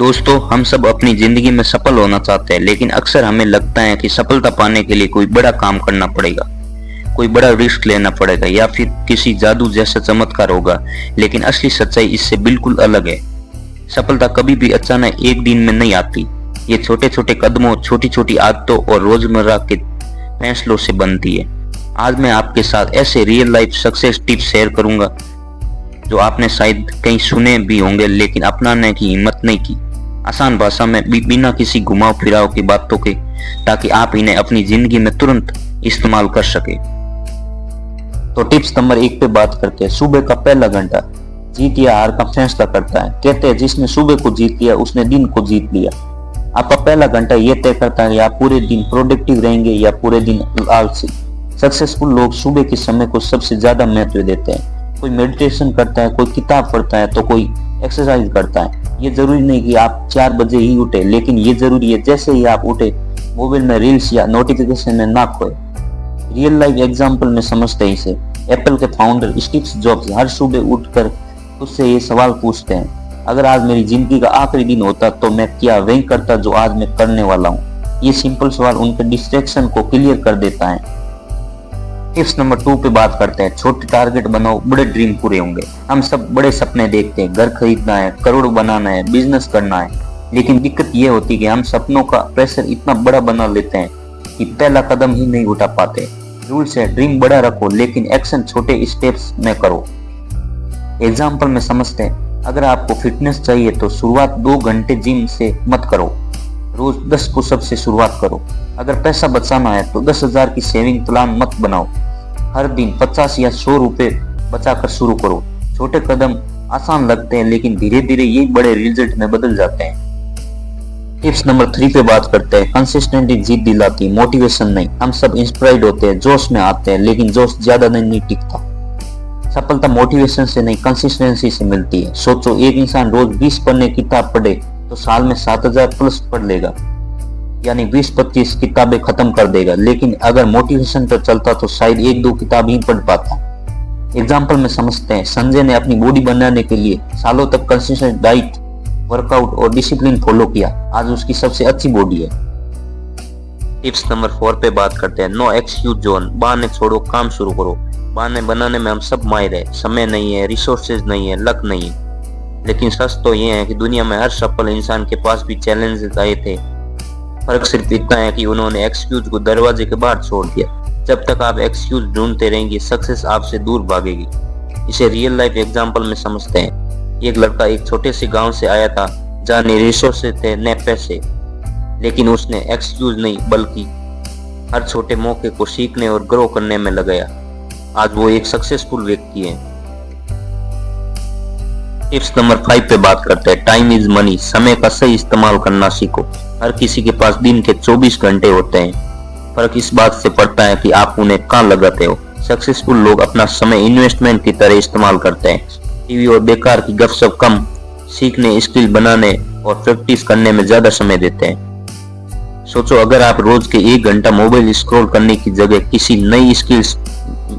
दोस्तों, हम सब अपनी जिंदगी में सफल होना चाहते हैं, लेकिन अक्सर हमें लगता है कि सफलता पाने के लिए कोई बड़ा काम करना पड़ेगा, कोई बड़ा रिस्क लेना पड़ेगा या फिर किसी जादू जैसा चमत्कार होगा। लेकिन असली सच्चाई इससे बिल्कुल अलग है। सफलता कभी भी अचानक एक दिन में नहीं आती। ये छोटे छोटे कदमों, छोटी छोटी आदतों और रोजमर्रा के फैसलों से बनती है। आज मैं आपके साथ ऐसे real life success tips share करूंगा जो आपने शायद कहीं सुने भी होंगे लेकिन अपनाने की हिम्मत नहीं की। आसान भाषा में बिना किसी घुमाव फिराव की बातों के, ताकि आप इन्हें अपनी जिंदगी में तुरंत इस्तेमाल कर सके। तो टिप्स नंबर 1 पे बात करते हैं। सुबह का पहला घंटा जीत या हार का फैसला करता है। कहते हैं जिसने सुबह को जीत लिया उसने दिन को जीत लिया। आपका पहला घंटा यह तय करता है कि आप पूरे दिन प्रोडक्टिव रहेंगे या पूरे दिन आलसी। सक्सेसफुल लोग सुबह के समय को सबसे ज्यादा महत्व देते हैं। कोई मेडिटेशन करता है, कोई किताब पढ़ता है, तो कोई एक्सरसाइज करता है। ये जरूरी नहीं कि आप 4 बजे ही उठे, लेकिन ये जरूरी है जैसे ही आप उठे मोबाइल में रील्स या नोटिफिकेशन में ना खोए। रियल लाइफ एग्जांपल में समझते हैं इसे। एप्पल के फाउंडर स्टीव जॉब्स हर सुबह उठकर खुद से ये सवाल पूछते हैं, अगर आज मेरी जिंदगी का आखिरी दिन होता तो मैं क्या वही करता जो आज मैं करने वाला हूँ। ये सिंपल सवाल उनके डिस्ट्रैक्शन को क्लियर कर देता है। टिप्स नंबर 2 पे बात करते हैं। छोटे टारगेट बनाओ, बड़े ड्रीम पूरे होंगे। हम सब बड़े सपने देखते हैं, घर खरीदना है, करोड़ बनाना है, बिजनेस करना है। लेकिन दिक्कत ये होती है कि हम सपनों का प्रेशर इतना बड़ा बना लेते हैं कि पहला कदम ही नहीं उठा पाते। रूल्स है, ड्रीम बड़ा रखो लेकिन एक्शन छोटे स्टेप्स में करो। एग्जाम्पल में समझते हैं। अगर आपको फिटनेस चाहिए तो शुरुआत 2 घंटे जिम से मत करो, रोज 10 पुशअप से शुरुआत करो। अगर पैसा बचाना है तो 10,000 की सेविंग प्लान मत बनाओ, हर दिन 50 या 100 रुपए बचाकर शुरू करो। छोटे कदम आसान लगते हैं लेकिन धीरे धीरे ये बड़े रिजल्ट में बदल जाते हैं। टिप्स नंबर 3 पे बात करते हैं। कंसिस्टेंटली जीत दिलाती, मोटिवेशन नहीं। हम सब इंस्पायर्ड होते हैं, जोश में आते हैं, लेकिन जोश ज्यादा नहीं टिकता। सफलता मोटिवेशन से नहीं, कंसिस्टेंसी से मिलती है। सोचो, एक इंसान रोज 20 पन्ने किताब पढ़े तो साल में 7,000 प्लस पढ़ लेगा, यानी 20-25 किताबें खत्म कर देगा। लेकिन अगर मोटिवेशन पर चलता तो शायद 1-2 किताब ही पढ़ पाता। एग्जाम्पल में समझते हैं। संजय ने अपनी बॉडी बनाने के लिए सालों तक कंसिस्टेंट डाइट, वर्कआउट और डिसिप्लिन फॉलो किया। आज उसकी सबसे अच्छी बॉडी है। टिप्स नंबर 4 पे बात करते हैं। No excuse zone. बहाने छोड़ो, काम शुरू करो। बहाने बनाने में हम सब माहिर है। समय नहीं है, रिसोर्सेज नहीं है, लक नहीं है। लेकिन सच तो ये है कि दुनिया में हर सफल इंसान के पास भी चैलेंजेस आए थे। फर्क सिर्फ इतना है कि उन्होंने एक्सक्यूज को दरवाजे के बाहर छोड़ दिया। जब तक आप एक्सक्यूज ढूंढते रहेंगे, सक्सेस आपसे दूर भागेगी। इसे रियल लाइफ एग्जांपल में समझते हैं। एक लड़का एक छोटे से गांव से आया था जहाँ न रिसोर्सेज थे न पैसे, लेकिन उसने एक्सक्यूज नहीं बल्कि हर छोटे मौके को सीखने और ग्रो करने में लगाया। आज वो एक सक्सेसफुल व्यक्ति है। टिप्स नंबर 5 पे बात करते हैं। Time is money. समय का सही इस्तेमाल करना सीखो। हर किसी के पास दिन के 24 घंटे होते हैं। फर्क इस बात से पड़ता है कि आप उन्हें कहाँ लगाते हो। सक्सेसफुल लोग अपना समय इन्वेस्टमेंट की तरह इस्तेमाल करते हैं। टीवी और बेकार की गपशप कम, सीखने, स्किल बनाने और प्रैक्टिस करने में ज्यादा समय देते हैं। सोचो, अगर आप रोज के 1 घंटा मोबाइल स्क्रॉल करने की जगह किसी नई स्किल्स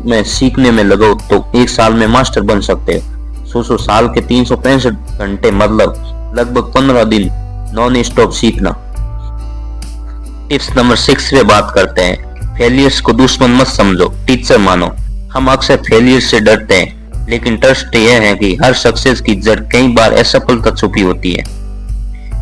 में सीखने में लगाओ तो 1 साल में मास्टर बन सकते हो। सोचो, साल के 365 घंटे मतलब लगभग 15 दिन नॉन स्टॉप सीखना। टिप्स नंबर 6 पे बात करते हैं। फेलियर्स को दुश्मन मत समझो, टीचर मानो। हम अक्सर फेलियर से डरते हैं, लेकिन ट्रस्ट यह है कि हर सक्सेस की जड़ कई बार असफलता छुपी होती है।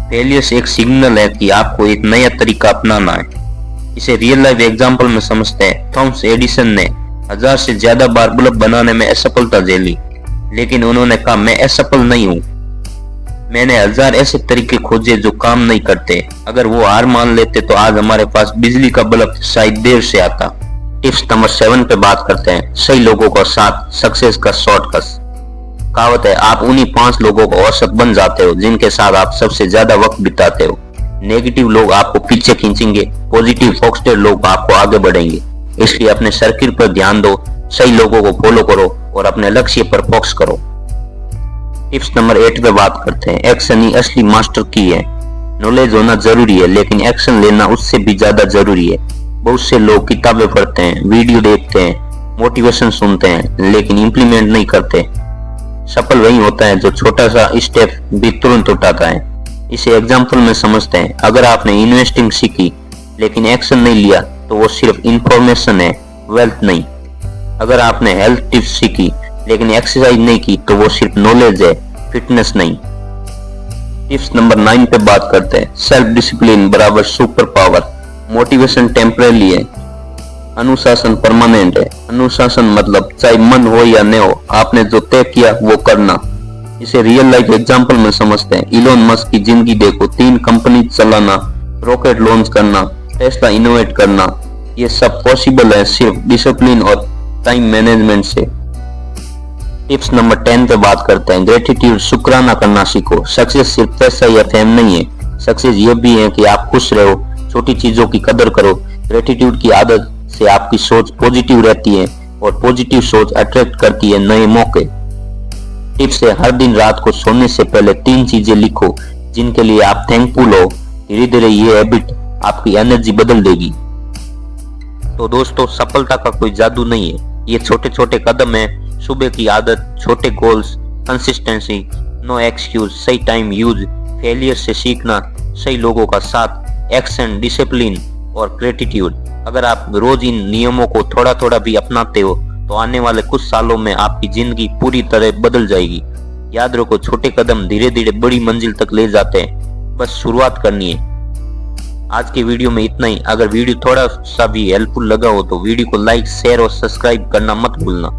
फेलियर्स एक सिग्नल है कि आपको एक नया तरीका अपनाना है। इसे रियल लाइफ एग्जांपल में समझते हैं। थॉमस एडिसन ने 1000 से ज्यादा बार बल्ब बनाने में असफलता झेली, लेकिन उन्होंने कहा, मैं असफल नहीं हूं, मैंने 1000 ऐसे तरीके खोजे जो काम नहीं करते। अगर वो हार मान लेते तो आज हमारे पास बिजली का बल्ब शायद देर से आता। टिप्स नंबर 7 पे बात करते हैं। सही लोगों का साथ, सक्सेस का शॉर्टकट। कहावत है, आप उन्हीं 5 लोगों का औसत बन जाते हो जिनके साथ आप सबसे ज्यादा वक्त बिताते हो। नेगेटिव लोग आपको पीछे खींचेंगे, पॉजिटिव फोकस्ड लोग आपको आगे बढ़ेंगे। इसलिए अपने सर्किल पर ध्यान दो, सही लोगों को फॉलो करो और अपने लक्ष्य पर फोकस करो। टिप्स नंबर 8 पे बात करते हैं। एक्शन ही असली मास्टर की है। नॉलेज होना जरूरी है, लेकिन एक्शन लेना उससे भी ज्यादा जरूरी है। बहुत से लोग किताबें पढ़ते हैं, वीडियो देखते हैं, मोटिवेशन सुनते हैं, लेकिन इंप्लीमेंट नहीं करते। सफल वही होता है जो छोटा सा स्टेप भी तुरंत उठाता है। इसे एग्जाम्पल में समझते हैं। अगर आपने इन्वेस्टिंग सीखी लेकिन एक्शन नहीं लिया तो वो सिर्फ इंफॉर्मेशन है, वेल्थ नहीं। अगर आपने हेल्थ टिप्स सीखी लेकिन एक्सरसाइज नहीं की तो वो सिर्फ नॉलेज है, फिटनेस नहीं। टिप्स नंबर 9 पे बात करते हैं। सेल्फ डिसिप्लिन बराबर सुपर पावर। मोटिवेशन टेम्परेरी है, अनुशासन परमानेंट है। अनुशासन मतलब चाहे मन हो या न हो, आपने जो तय किया वो करना। इसे रियल लाइफ एग्जांपल में समझते हैं। इलोन मस्क की जिंदगी देखो, 3 कंपनी चलाना, रॉकेट लॉन्च करना, टेस्ला इनोवेट करना, ये सब पॉसिबल है सिर्फ डिसिप्लिन और टाइम मैनेजमेंट से। टिप्स नंबर 10 पे बात करते हैं। ग्रेटिट्यूड, शुक्राना करना सीखो। सक्सेस सिर्फ पैसा या फेम नहीं है, सक्सेस ये भी है कि आप खुश रहो, छोटी चीजों की कदर करो। ग्रेटिट्यूड की आदत से आपकी सोच पॉजिटिव रहती है और पॉजिटिव सोच अट्रैक्ट करती है नए मौके। टिप्स है, हर दिन रात को सोने से पहले 3 चीजें लिखो जिनके लिए आप थैंकफुल हो। धीरे धीरे ये हैबिट आपकी एनर्जी बदल देगी। तो दोस्तों, सफलता का कोई जादू नहीं है, ये छोटे छोटे कदम है। सुबह की आदत, छोटे गोल्स, कंसिस्टेंसी, नो एक्सक्यूज, सही टाइम यूज, फेलियर से सीखना, सही लोगों का साथ, एक्शन, डिसिप्लिन और ग्रेटिट्यूड। अगर आप रोज इन नियमों को थोड़ा थोड़ा भी अपनाते हो तो आने वाले कुछ सालों में आपकी जिंदगी पूरी तरह बदल जाएगी। याद रखो, छोटे कदम धीरे धीरे बड़ी मंजिल तक ले जाते हैं, बस शुरुआत करनी है। आज के वीडियो में इतना ही। अगर वीडियो थोड़ा सा भी हेल्पफुल लगा हो तो वीडियो को लाइक, शेयर और सब्सक्राइब करना मत भूलना।